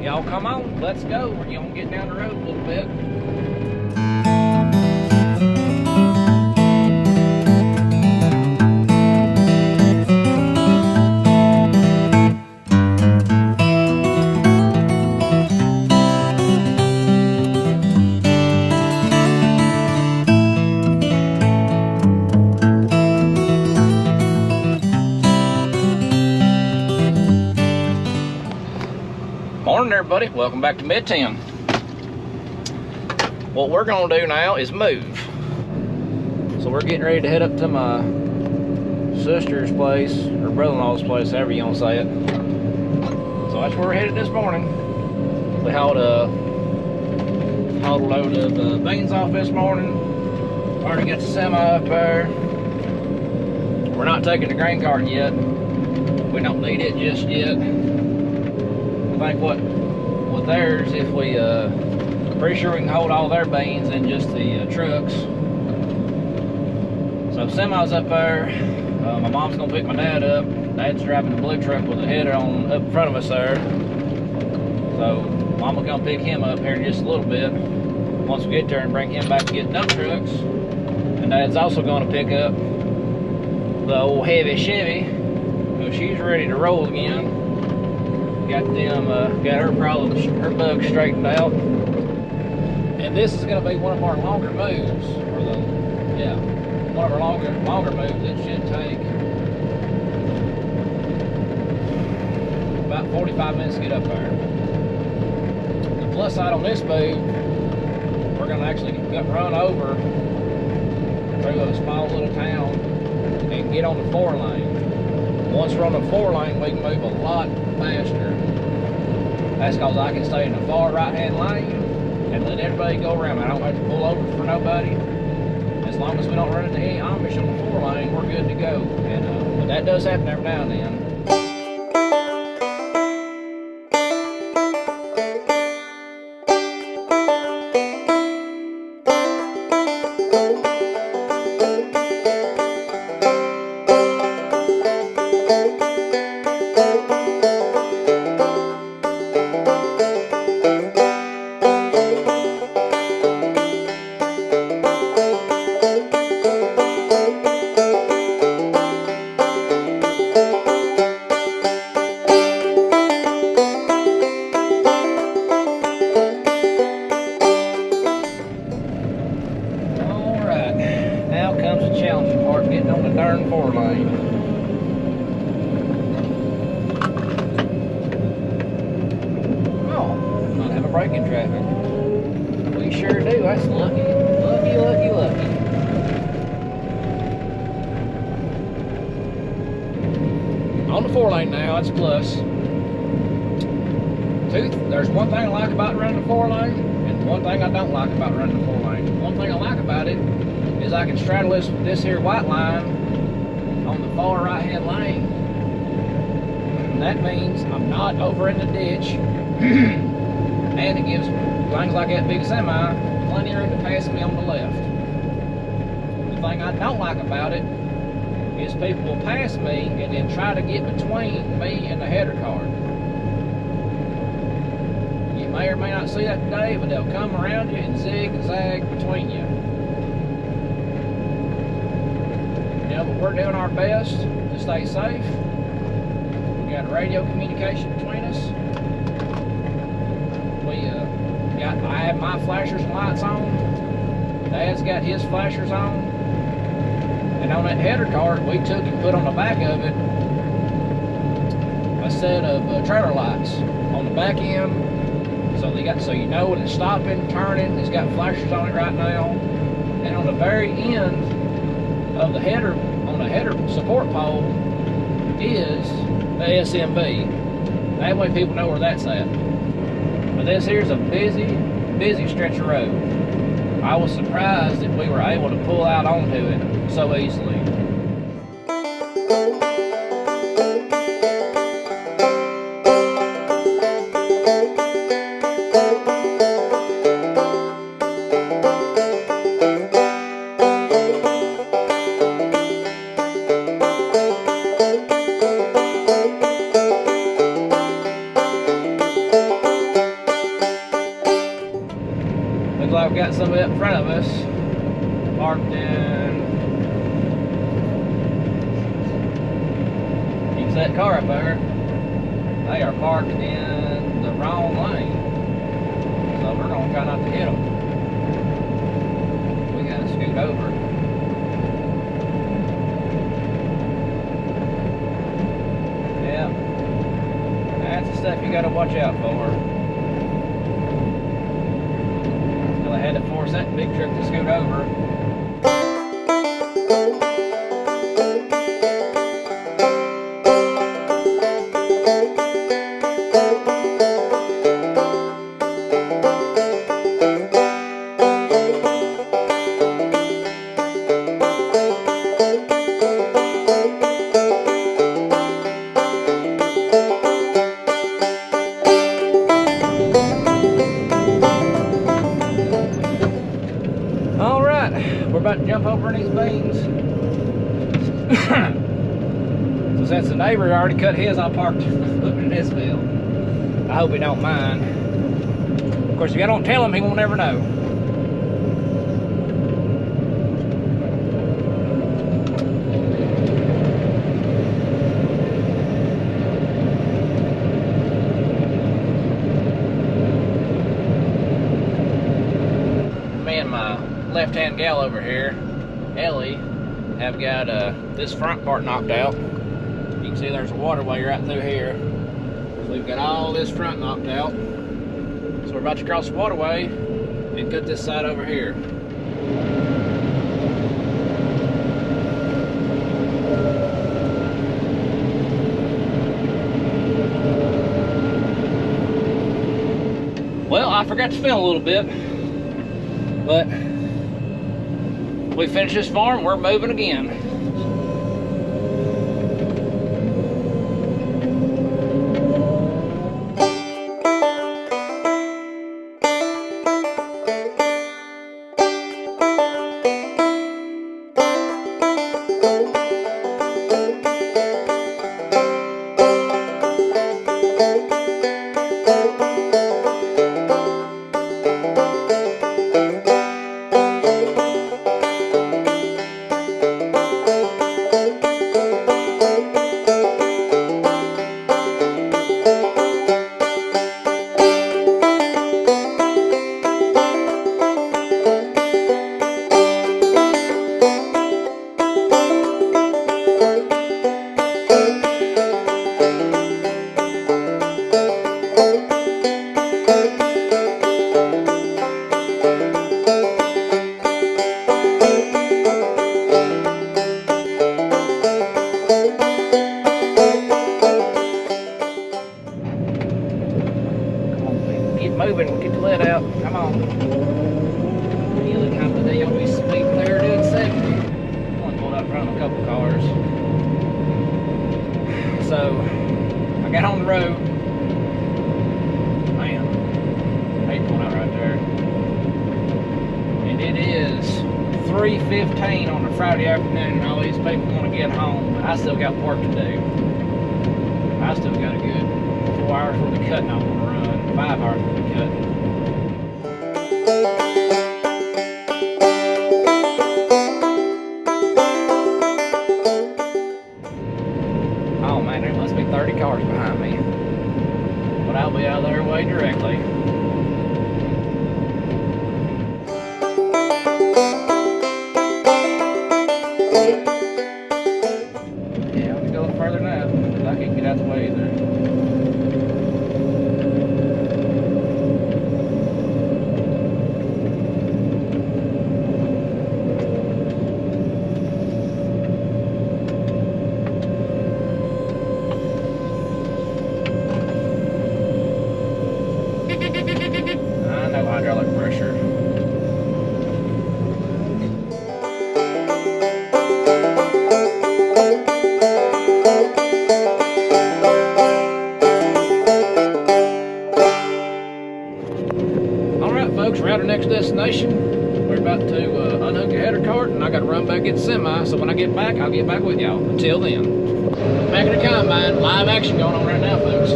Y'all come on, let's go. We're gonna get down the road a little bit. Morning everybody, welcome back to Midtown. What we're gonna do now is move. So we're getting ready to head up to my sister's place, or brother-in-law's place, however you wanna say it. So that's where we're headed this morning. We hauled a load of beans off this morning. Already got the semi up there. We're not taking the grain cart yet. We don't need it just yet. I think what theirs, if we pretty sure we can hold all their beans in just the trucks. So semi's up there. My mom's gonna pick my dad up. Dad's driving the blue truck with a header on up in front of us there. So mama's gonna pick him up here in just a little bit. Once we get there and bring him back to get dump trucks. And Dad's also gonna pick up the old heavy Chevy, so she's ready to roll again. Got her problems, her bugs straightened out. And this is gonna be one of our longer moves, one of our longer moves. It should take about 45 minutes to get up there. The plus side on this move, we're gonna actually run over through a small little town and get on the 4-lane. Once we're on the 4-lane, we can move a lot faster. That's because I can stay in the far right-hand lane and let everybody go around. I don't have to pull over for nobody. As long as we don't run into any Amish on the 4-lane, we're good to go. And but that does happen every now and then. Braking traffic. We sure do. That's lucky. Lucky. On the 4-lane now, that's a plus. There's one thing I like about running the 4-lane, and one thing I don't like about running the 4-lane. One thing I like about it is I can straddle this here white line on the far right-hand lane. And that means I'm not over in the ditch. And it gives things like that big semi plenty of room to pass me on the left. The thing I don't like about it is people will pass me and then try to get between me and the header cart. You may or may not see that today, but they'll come around you and zig and zag between you. But we're doing our best to stay safe. We got radio communication between us. I have my flashers and lights on. Dad's got his flashers on. And on that header cart, we took and put on the back of it a set of trailer lights on the back end. So you know when it's stopping, turning, it's got flashers on it right now. And on the very end of the header, on the header support pole, is the SMB. That way people know where that's at. But this here's a busy stretch of road. I was surprised that we were able to pull out onto it so easily. we got somebody up in front of us parked in. You can see that car up there. They are parked in the wrong lane. So we're going to try not to hit them. We got to scoot over. Yeah. That's the stuff you got to watch out for. So I had to force that big truck to scoot over. We're about to jump over in these beans. So since the neighbor already cut his, I parked up in this field. I hope he don't mind. Of course, if I don't tell him, he won't ever know. Me and my left-hand gal over here, Ellie, have got this front part knocked out. You can see there's a waterway right through here. So we've got all this front knocked out. So we're about to cross the waterway and cut this side over here. Well, I forgot to film a little bit, but we finished this farm, we're moving again. Moving, get the lead out. Come on. The other time of the day, you'll be speeding there doing 70. Only pulled out in front of a couple cars. So, I got on the road. Man, I hate pulling out right there. And it is 3:15 on a Friday afternoon, and all these people want to get home. But I still got work to do. I still got a good 4 hours worth of cutting I want to run. 5 hours worth of cutting. Oh man, there must be 30 cars behind me. But I'll be out of their way directly. Yeah, I'll be going further now, because I can't get out the way either. Hydraulic pressure. Alright folks, we're at our next destination. We're about to unhook the header cart, and I got to run back get the semi, so when I get back, I'll get back with y'all. Until then, back in the combine, live action going on right now, folks.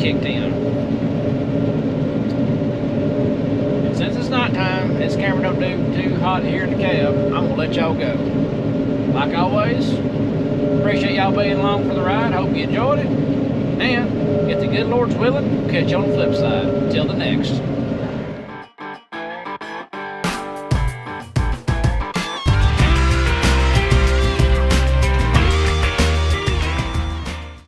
kicked in. And since it's nighttime, this camera don't do too hot here in the cab, I'm gonna let y'all go. Like always, appreciate y'all being along for the ride. Hope you enjoyed it. And if the good Lord's willing, we'll catch you on the flip side. Till the next.